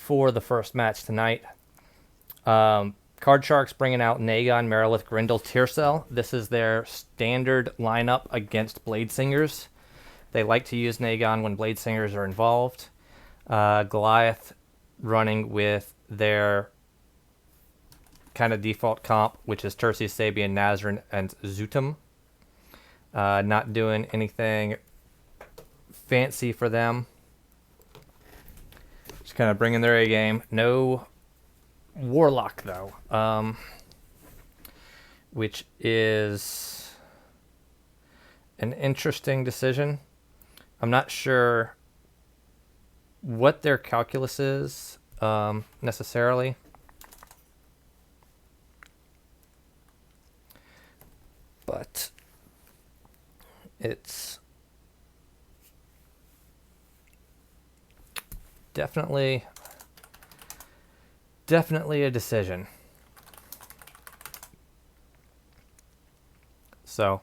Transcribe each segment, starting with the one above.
for the first match tonight. Card Sharks bringing out Naegon, Merilith, Grendel, Tyrcell. This is their standard lineup against Blade Singers. They like to use Naegon when Blade Singers are involved. Goliath running with their kind of default comp, which is Terces, Sabien, Nazerin, and Dxutim. Not doing anything fancy for them. Just kind of bringing their A game. No Warlock, though, which is an interesting decision. I'm not sure what their calculus is necessarily. But it's definitely a decision. So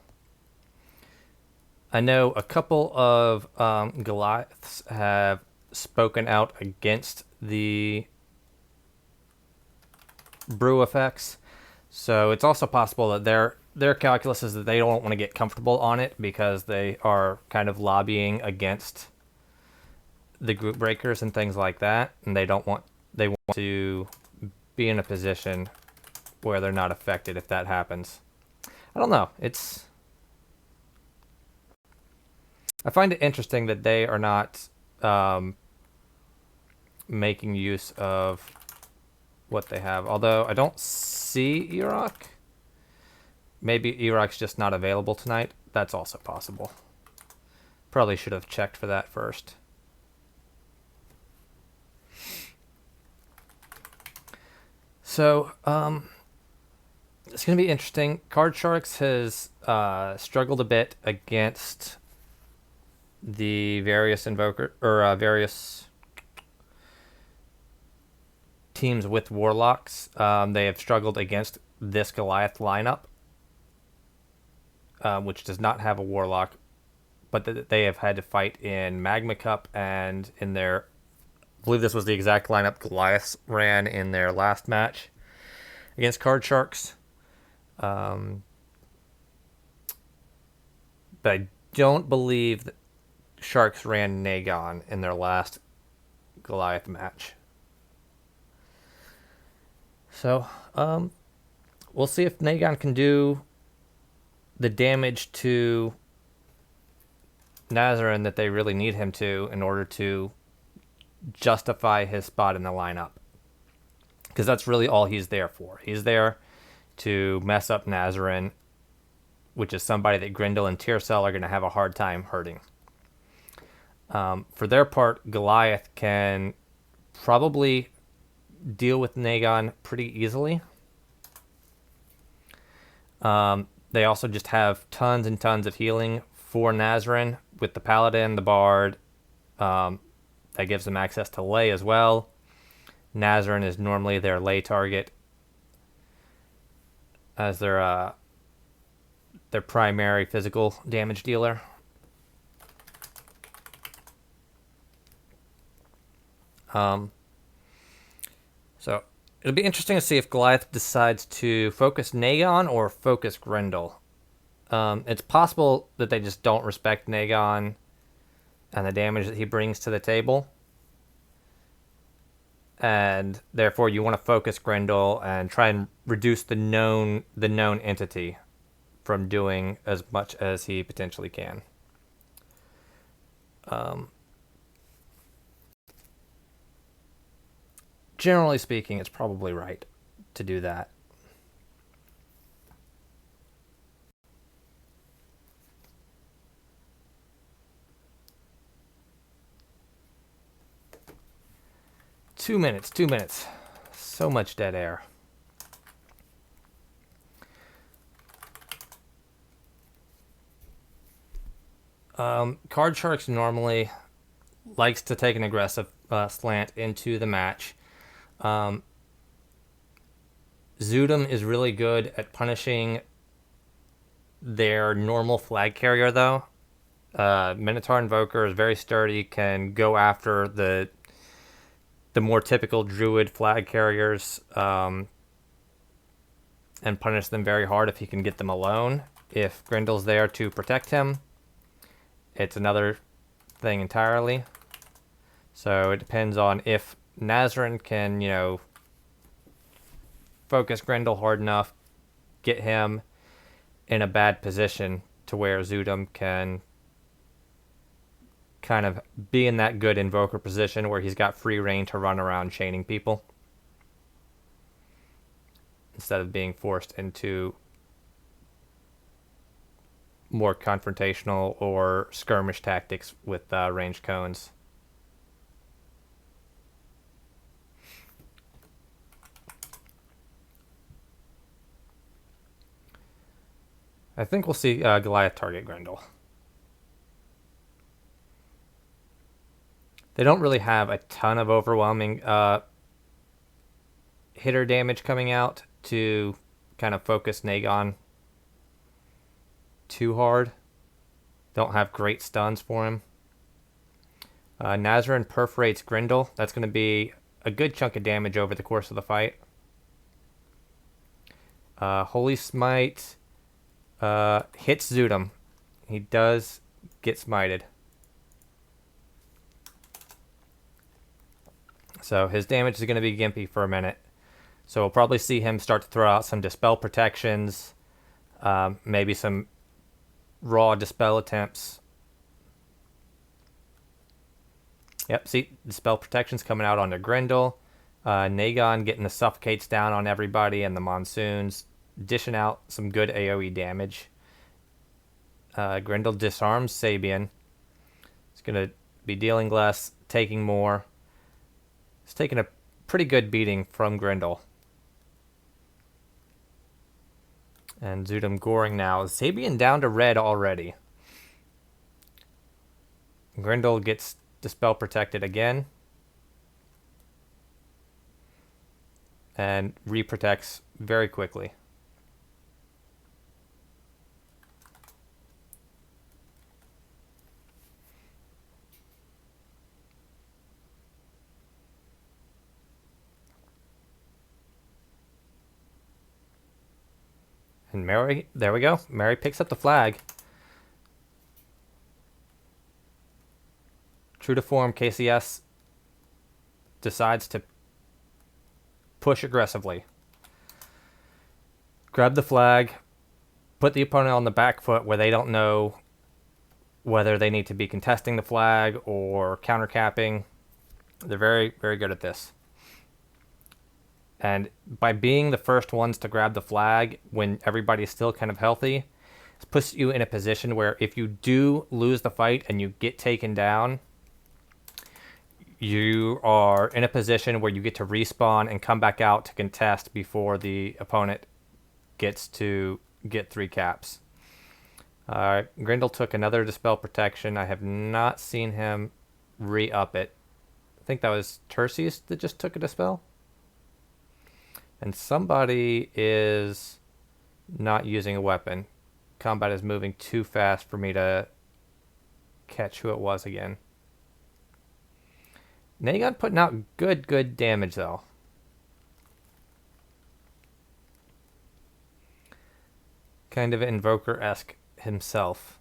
I know a couple of Goliaths have spoken out against the brew effects. So it's also possible that their calculus is that they don't want to get comfortable on it because they are kind of lobbying against the group breakers and things like that, and they want to be in a position where they're not affected if that happens. I don't know. I find it interesting that they are not making use of what they have. Although I don't see Erock. Maybe Erock's just not available tonight. That's also possible. Probably should have checked for that first. So, it's going to be interesting. Card Sharks has struggled a bit against the various various teams with Warlocks. They have struggled against this Goliath lineup, which does not have a Warlock, but they have had to fight in Magma Cup and in their... I believe this was the exact lineup Goliaths ran in their last match against Card Sharks. But I don't believe that Sharks ran Naegon in their last Goliath match. So, we'll see if Naegon can do the damage to Nazerin that they really need him to in order to justify his spot in the lineup. Because that's really all he's there for. He's there to mess up Nazerin, which is somebody that Grendel and Tyrcell are going to have a hard time hurting. For their part, Goliath can probably deal with Naegon pretty easily. They also just have tons and tons of healing for Nazerin with the Paladin, the Bard. That gives them access to lay as well. Nazerin is normally their lay target as their primary physical damage dealer. So it'll be interesting to see if Goliath decides to focus Naegon or focus Grendel. It's possible that they just don't respect Naegon and the damage that he brings to the table, and therefore you want to focus Grendel and try and reduce the known entity from doing as much as he potentially can. Generally speaking, it's probably right to do that. Two minutes. So much dead air. Card Sharks normally likes to take an aggressive slant into the match. Dxutim is really good at punishing their normal flag carrier, though. Minotaur Invoker is very sturdy, can go after the the more typical druid flag carriers and punish them very hard if he can get them alone. If Grendel's there to protect him, it's another thing entirely. So it depends on if Nazerin can, focus Grendel hard enough, get him in a bad position to where Dxutim can kind of be in that good invoker position where he's got free reign to run around chaining people instead of being forced into more confrontational or skirmish tactics with ranged cones. I think we'll see Goliath target Grendel. They don't really have a ton of overwhelming hitter damage coming out to kind of focus Naegon too hard. Don't have great stuns for him. Nazerin perforates Grendel. That's going to be a good chunk of damage over the course of the fight. Holy Smite hits Dxutim. He does get smited. So his damage is going to be gimpy for a minute. So we'll probably see him start to throw out some Dispel protections, maybe some raw Dispel attempts. Yep, see, Dispel protections coming out onto Grendel. Naegon getting the Suffocates down on everybody and the Monsoons, dishing out some good AoE damage. Grendel disarms Sabien. It's going to be dealing less, taking more. It's taking a pretty good beating from Grendel. And Dxutim goring now. Sabien down to red already. Grendel gets Dispel protected again. And re-protects very quickly. And Mary, there we go. Mary picks up the flag. True to form, KCS decides to push aggressively. Grab the flag, put the opponent on the back foot where they don't know whether they need to be contesting the flag or countercapping. They're very, very good at this. And by being the first ones to grab the flag when everybody's still kind of healthy, it puts you in a position where if you do lose the fight and you get taken down, you are in a position where you get to respawn and come back out to contest before the opponent gets to get 3 caps. Grendel took another Dispel protection. I have not seen him re-up it. I think that was Terces that just took a Dispel. And somebody is not using a weapon. Combat is moving too fast for me to catch who it was again. Naegon putting out good damage, though. Kind of Invoker-esque himself.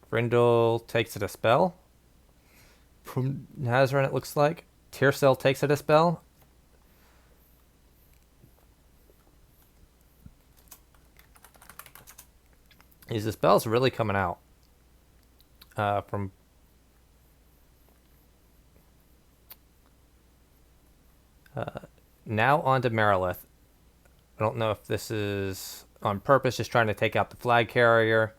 Grendel takes a Dispel. From Nazerin, it looks like. Tyrcell takes a Dispel. These Dispels really coming out. From now on to Merilith. I don't know if this is on purpose, just trying to take out the flag carrier,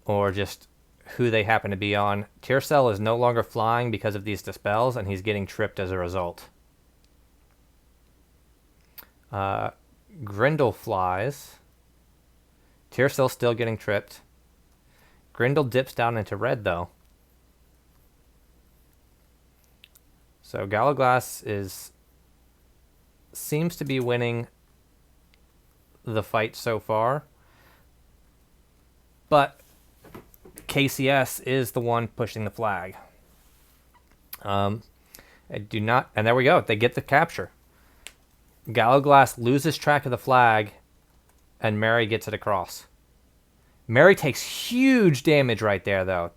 or just who they happen to be on. Tyrcell is no longer flying because of these Dispels, and he's getting tripped as a result. Grendel flies. Tyrcell still getting tripped. Grendel dips down into red, though. So Goliaths seems to be winning the fight so far. But KCS is the one pushing the flag. I do not, and there we go. They get the capture. Gallowglass loses track of the flag, and Mary gets it across. Mary takes huge damage right there, though.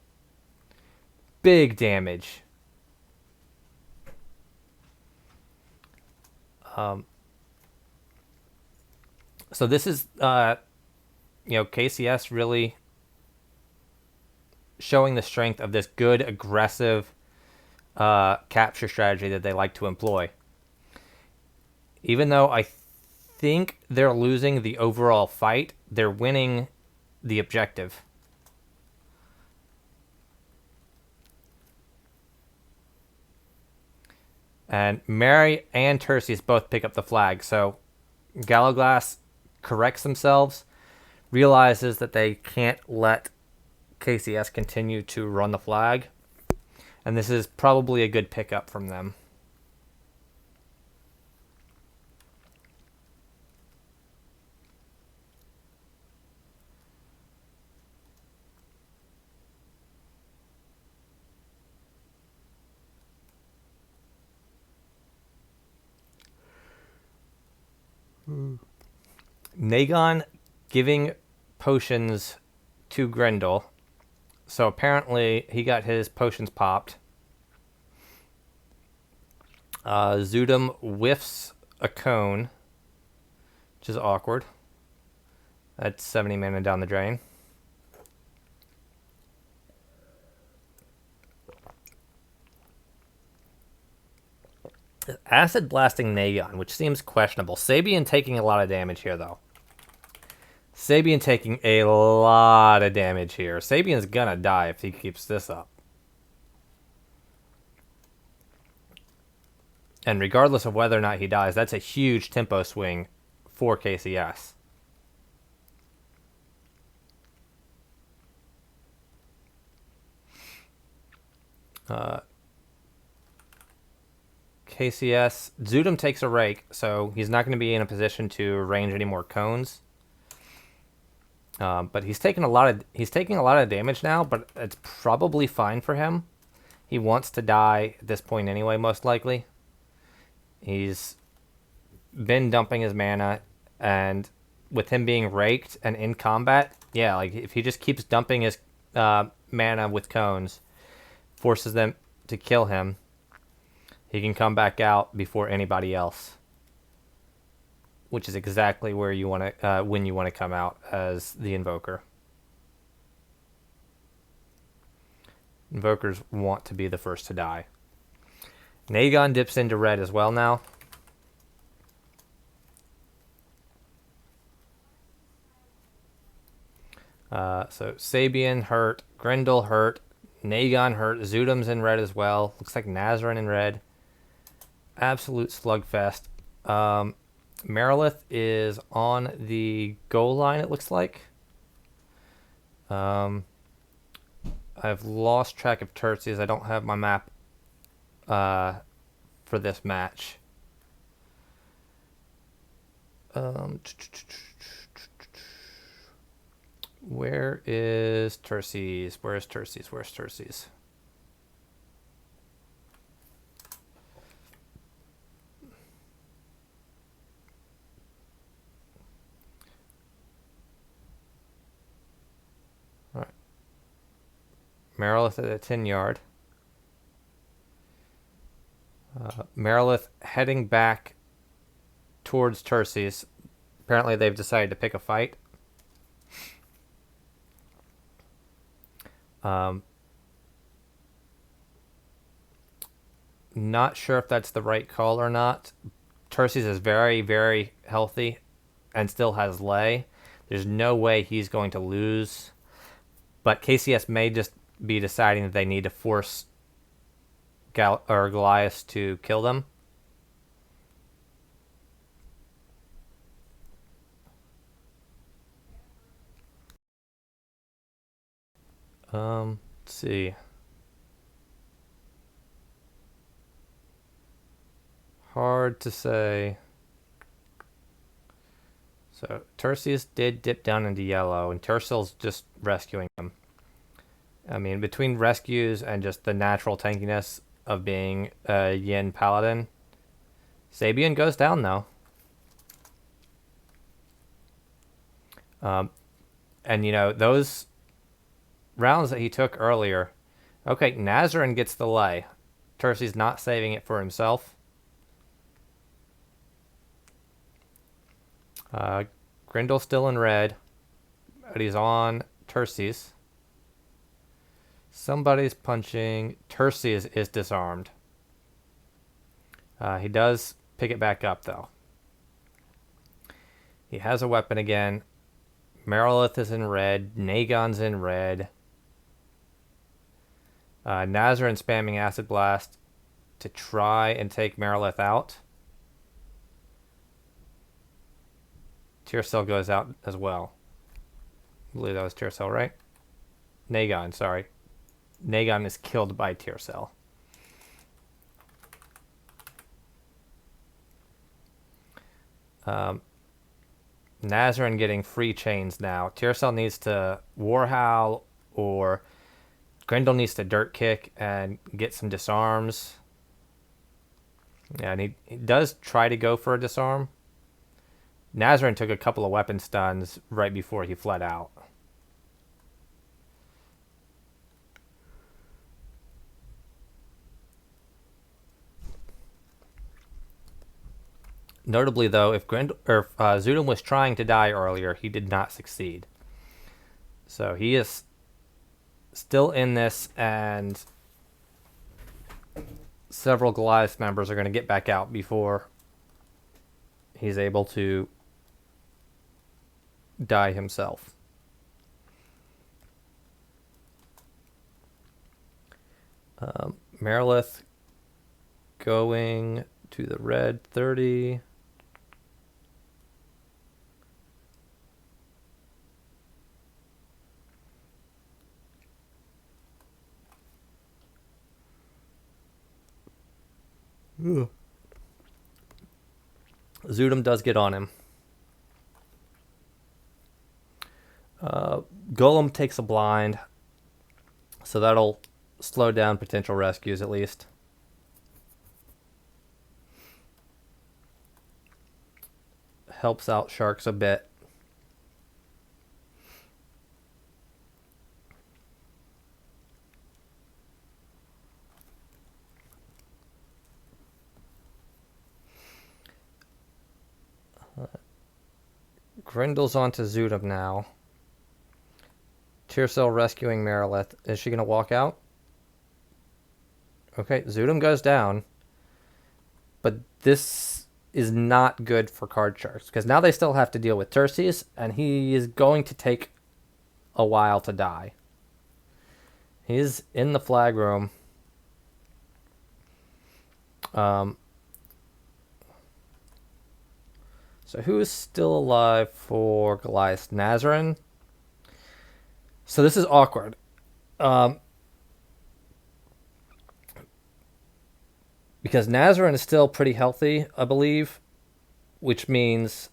Big damage. So this is, KCS really showing the strength of this good, aggressive capture strategy that they like to employ. Even though I think they're losing the overall fight, they're winning the objective. And Mary and Terces both pick up the flag. So Gallowglass corrects themselves, realizes that they can't let KCS continue to run the flag. And this is probably a good pickup from them. Naegon giving potions to Grendel. So apparently he got his potions popped. Dxutim whiffs a cone, which is awkward. That's 70 mana down the drain. Acid blasting Naegon, which seems questionable. Sabien taking a lot of damage here, though. Sabien taking a lot of damage here. Sabien's gonna die if he keeps this up. And regardless of whether or not he dies, that's a huge tempo swing for KCS. KCS, Dxutim takes a rake, so he's not going to be in a position to arrange any more cones. But he's taking a lot of damage now, but it's probably fine for him. He wants to die at this point anyway, most likely. He's been dumping his mana, and with him being raked and in combat, yeah, like if he just keeps dumping his mana with cones, forces them to kill him, he can come back out before anybody else, which is exactly where you want to when you want to come out as the Invoker. Invokers want to be the first to die. Naegon dips into red as well now. So Sabien hurt, Grendel hurt, Naegon hurt, Dxutim's in red as well. Looks like Nazerin in red. Absolute slugfest. Merilith is on the goal line, it looks like. I've lost track of Terces. I don't have my map for this match. Where is Terces? Where's Terces? Where's Terces? All right. Merilith at a 10-yard. Merilith heading back towards Terces. Apparently they've decided to pick a fight. Not sure if that's the right call or not. Terces is very, very healthy and still has lay. There's no way he's going to lose. But KCS may just be deciding that they need to force Goliaths to kill them. Let's see. Hard to say. So Terces did dip down into yellow, and Tyrcell's just rescuing him. I mean, between rescues and just the natural tankiness of being a Yin Paladin, Sabien goes down, though. And, you know, those rounds that he took earlier... Okay, Nazerin gets the lay. Terces not saving it for himself. Grendel's still in red, but he's on Terces. Somebody's punching. Terces is disarmed. He does pick it back up, though. He has a weapon again. Merilith is in red. Naegon's in red. Nazerin spamming Acid Blast to try and take Merilith out. Tyrcell goes out as well. I believe that was Tyrcell, right? Naegon, sorry. Naegon is killed by Tyrcell. Nazerin getting free chains now. Tyrcell needs to Warhowl, or Grendel needs to Dirt Kick and get some disarms. Yeah, and he does try to go for a disarm. Nazerin took a couple of weapon stuns right before he fled out. Notably, though, if Dxutim was trying to die earlier, he did not succeed. So he is still in this, and several Goliath members are going to get back out before he's able to die himself. Merilith going to the red 30. Ugh. Dxutim does get on him. Golem takes a blind, so that'll slow down potential rescues at least. Helps out Sharks a bit. Grendel's onto Dxutim now. Tyrcell rescuing Merilith. Is she going to walk out? Okay, Dxutim goes down. But this is not good for Card Sharks, because now they still have to deal with Terces, and he is going to take a while to die. He's in the flag room. So who is still alive for Goliath? Nazerin. So this is awkward. Because Nazerin is still pretty healthy, I believe, which means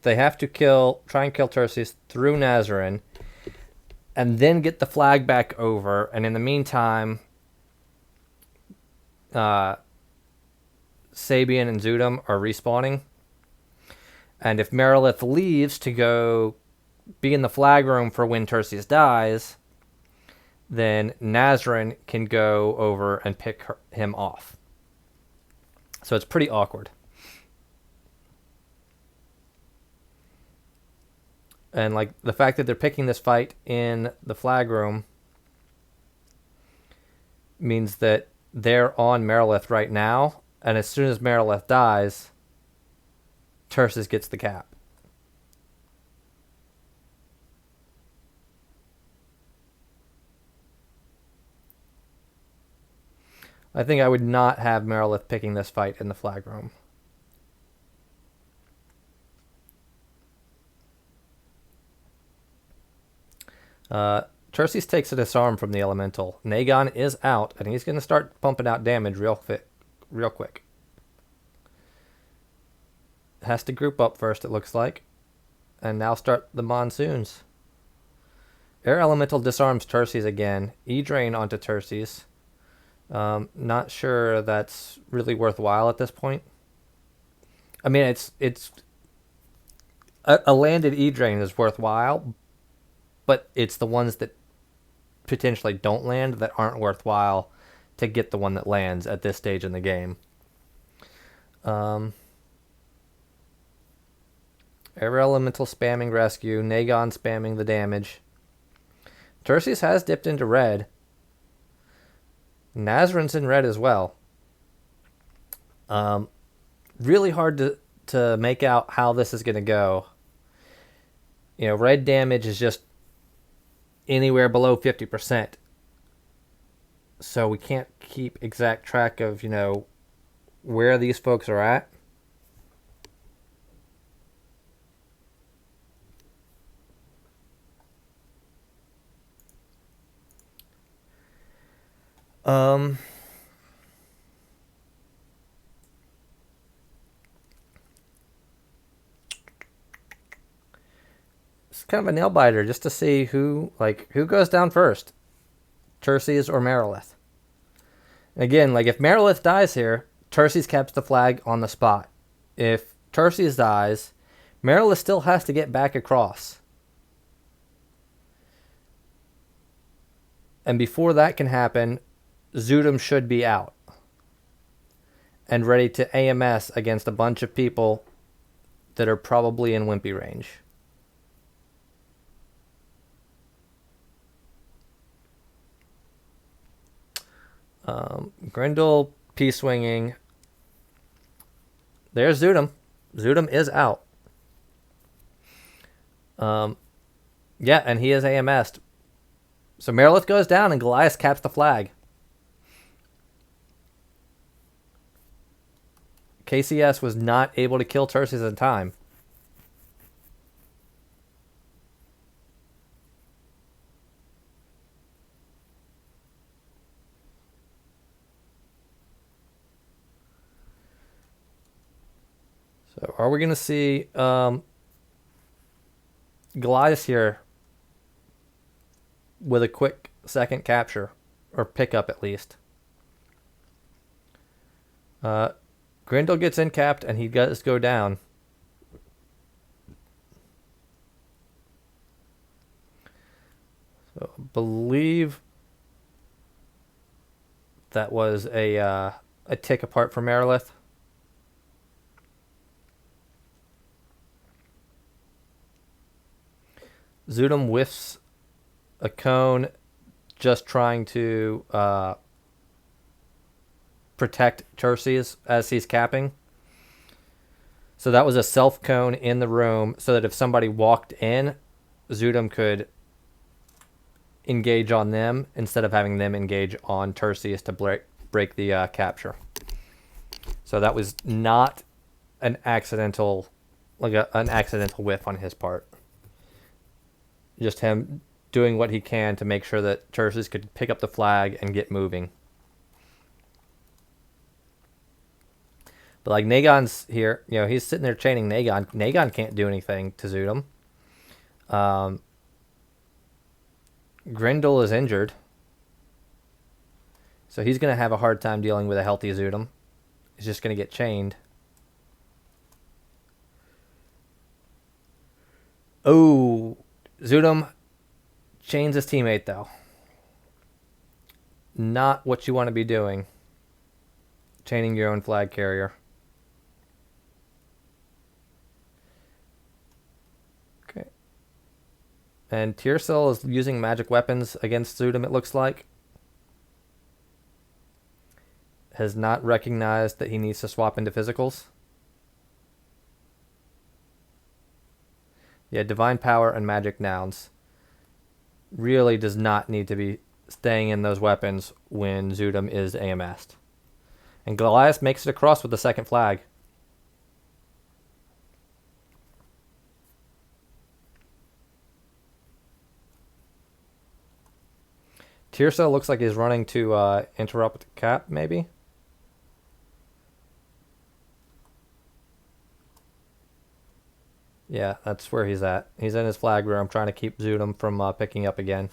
they have to try and kill Terces through Nazerin, and then get the flag back over. And in the meantime, Sabien and Dxutim are respawning. And if Merilith leaves to go be in the flag room for when Terces dies, then Nazerin can go over and pick him off. So it's pretty awkward. And like the fact that they're picking this fight in the flag room means that they're on Merilith right now, and as soon as Merilith dies, Terces gets the cap. I think I would not have Merilith picking this fight in the flag room. Terces takes a disarm from the elemental. Naegon is out, and he's going to start pumping out damage real quick. Has to group up first, it looks like. And now start the monsoons. Air Elemental disarms Terces again. E-Drain onto Terces. Not sure that's really worthwhile at this point. I mean, it's a landed E-Drain is worthwhile, but it's the ones that potentially don't land that aren't worthwhile to get the one that lands at this stage in the game. Air Elemental spamming rescue. Naegon spamming the damage. Terces has dipped into red. Nazerin's in red as well. Really hard to make out how this is going to go. You know, red damage is just anywhere below 50%. So we can't keep exact track of, you know, where these folks are at. It's kind of a nail biter just to see who goes down first, Terces or Merilith. Again, like if Merilith dies here, Terces caps the flag on the spot. If Terces dies, Merilith still has to get back across. And before that can happen, Dxutim should be out and ready to AMS against a bunch of people that are probably in Wimpy range. Grendel P-swinging. There's Dxutim. Dxutim is out. Yeah, and he is AMS'd. So Merilith goes down and Goliaths caps the flag. KCS was not able to kill Terces in time. So are we going to see Goliaths here with a quick second capture, or pickup at least? Grendel gets in capped and he does go down. So I believe that was a tick apart for Merilith. Dxutim whiffs a cone, just trying to protect Terces as he's capping. So that was a self cone in the room so that if somebody walked in, Dxutim could engage on them instead of having them engage on Terces to break the capture. So that was not an accidental, an accidental whiff on his part. Just him doing what he can to make sure that Terces could pick up the flag and get moving. But like Naegon's here, you know, he's sitting there chaining Naegon. Naegon can't do anything to Dxutim. Grendel is injured. So he's going to have a hard time dealing with a healthy Dxutim. He's just going to get chained. Oh, Dxutim chains his teammate, though. Not what you want to be doing. Chaining your own flag carrier. Okay. And Tyrcell is using magic weapons against Dxutim, it looks like. Has not recognized that he needs to swap into physicals. Yeah, divine power and magic nouns. Really does not need to be staying in those weapons when Dxutim is AMS'd. And Goliath makes it across with the second flag. Tyrcell looks like he's running to interrupt the cap, maybe. Yeah, that's where he's at. He's in his flag room trying to keep Gxutim from picking up again.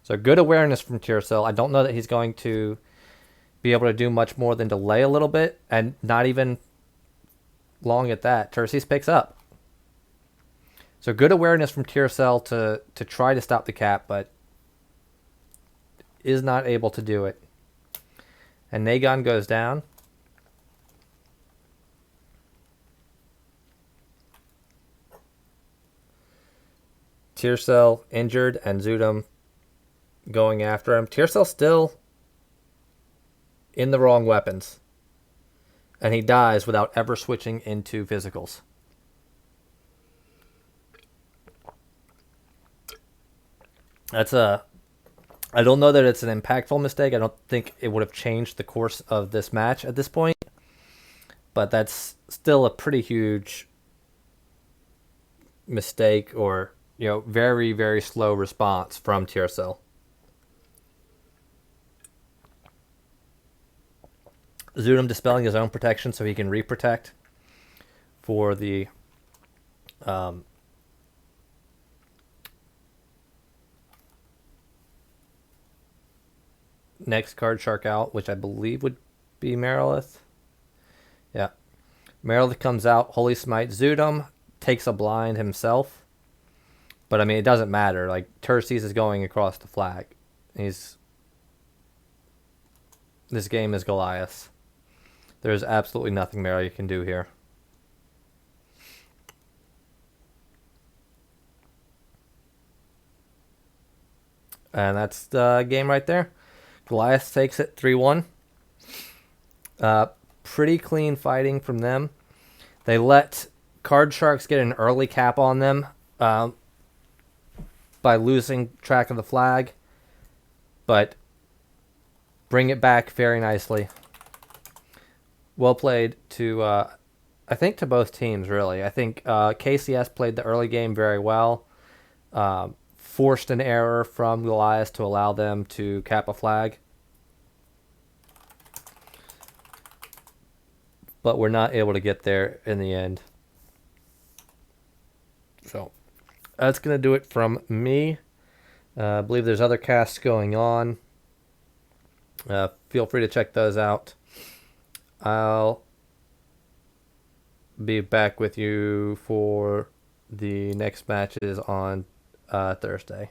So good awareness from Tyrcell. I don't know that he's going to be able to do much more than delay a little bit, and not even long at that. Terces picks up. So good awareness from Tyrcell to try to stop the cap, but is not able to do it. And Naegon goes down. Tyrcell injured and Gxutim going after him. Tyrcell still in the wrong weapons. And he dies without ever switching into physicals. I don't know that it's an impactful mistake. I don't think it would have changed the course of this match at this point. But that's still a pretty huge mistake, or very, very slow response from Tyrcell. Gxutim dispelling his own protection so he can reprotect for the next card shark out, which I believe would be Merilith. Yeah. Merilith comes out, Holy Smite. Gxutim takes a blind himself. But, I mean, it doesn't matter. Like, Terces is going across the flag. This game is Goliaths. There's absolutely nothing Merilith can do here. And that's the game right there. Goliath takes it 3-1. Pretty clean fighting from them. They let Card Sharks get an early cap on them by losing track of the flag. But bring it back very nicely. Well played to, I think, to both teams, really. I think KCS played the early game very well. Forced an error from Goliath to allow them to cap a flag. But we're not able to get there in the end. So that's going to do it from me. I believe there's other casts going on. Feel free to check those out. I'll be back with you for the next matches on Thursday.